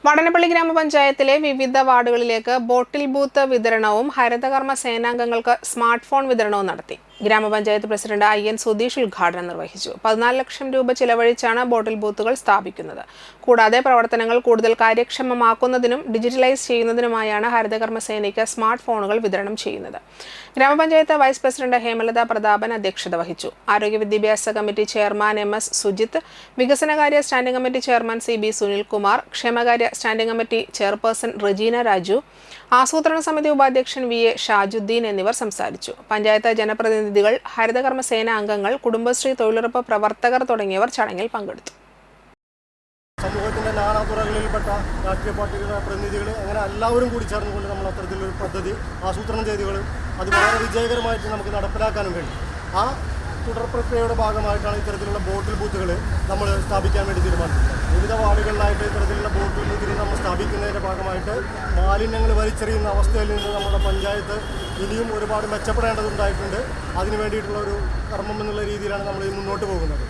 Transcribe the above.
വടനപ്പള്ളി ഗ്രാമപഞ്ചായത്തിലെ വിവിധ വാർഡുകളിലേക്ക് ബോട്ടിൽ ബൂത്ത് വിതരണവും ഹരിതകർമ്മ സേനാംഗങ്ങൾക്ക് സ്മാർട്ട് ഫോൺ വിതരണവും നടത്തി. ഗ്രാമപഞ്ചായത്ത് പ്രസിഡന്റ് IN സുധീഷ് ഉദ്ഘാടനം നിർവഹിച്ചു. 14 ലക്ഷം രൂപ ചിലവഴിച്ചാണ് ബോട്ടിൽ ബൂത്തുകൾ സ്ഥാപിക്കുന്നത്. കൂടാതെ പ്രവർത്തനങ്ങൾ കൂടുതൽ കാര്യക്ഷമമാക്കുന്നതിനും ഡിജിറ്റലൈസ് ചെയ്യുന്നതിനുമായാണ് ഹരിതകർമ്മ സേനയ്ക്ക് സ്മാർട്ട് ഫോണുകൾ വിതരണം ചെയ്യുന്നത്. ഗ്രാമപഞ്ചായത്ത് വൈസ് പ്രസിഡന്റ് ഹേമലത പ്രതാപൻ അധ്യക്ഷത വഹിച്ചു. ആരോഗ്യ വിദ്യാഭ്യാസ കമ്മിറ്റി ചെയർമാൻ MS സുജിത്ത്, വികസനകാര്യ standing committee chairman CB Sunilkumar, ക്ഷേമകാര്യ standing committee chairperson Rejina Raju, ആസൂത്രണ സമിതി ഉപാധ്യക്ഷൻ VA ഷാജുദ്ദീൻ എന്നിവർ സംസാരിച്ചു. പഞ്ചായത്ത് ജനപ്രതിനിധികൾ, ഹരിതകർമ്മ സേന അംഗങ്ങൾ, കുടുംബശ്രീ തൊഴിലുറപ്പ് പ്രവർത്തകർ തുടങ്ങിയവർ ചടങ്ങിൽ പങ്കെടുത്തു. സമൂഹത്തിൻ്റെ നാനാതുറകളിൽപ്പെട്ട രാഷ്ട്രീയ പാർട്ടികളുടെ പ്രതിനിധികൾ അങ്ങനെ എല്ലാവരും കൂടി ചേർന്നുകൊണ്ട് നമ്മൾ അത്തരത്തിലൊരു പദ്ധതി ആസൂത്രണം ചെയ്തുകൾ അത് വളരെ വിജയകരമായിട്ട് നമുക്ക് നടപ്പിലാക്കാനും കഴിയും. ആ തുടർ പ്രക്രിയയുടെ ഭാഗമായിട്ടാണ് ഇത്തരത്തിലുള്ള ബോട്ടിൽ ബൂത്തുകൾ നമ്മൾ സ്ഥാപിക്കാൻ വേണ്ടി തീരുമാനിച്ചത്. വിവിധ വാർഡുകളിലായിട്ട് ഇത്തരത്തിലുള്ള ബോട്ടിൽ ബൂത്തുകൾ നമ്മൾ സ്ഥാപിക്കുന്നതിൻ്റെ ഭാഗമായിട്ട് മാലിന്യങ്ങൾ വലിച്ചെറിയുന്ന അവസ്ഥയിൽ നിന്ന് നമ്മുടെ പഞ്ചായത്ത് ഇനിയും ഒരുപാട് മെച്ചപ്പെടേണ്ടതുണ്ടായിട്ടുണ്ട്. അതിനു വേണ്ടിയിട്ടുള്ള ഒരു കർമ്മം എന്നുള്ള രീതിയിലാണ് നമ്മൾ മുന്നോട്ട് പോകുന്നത്.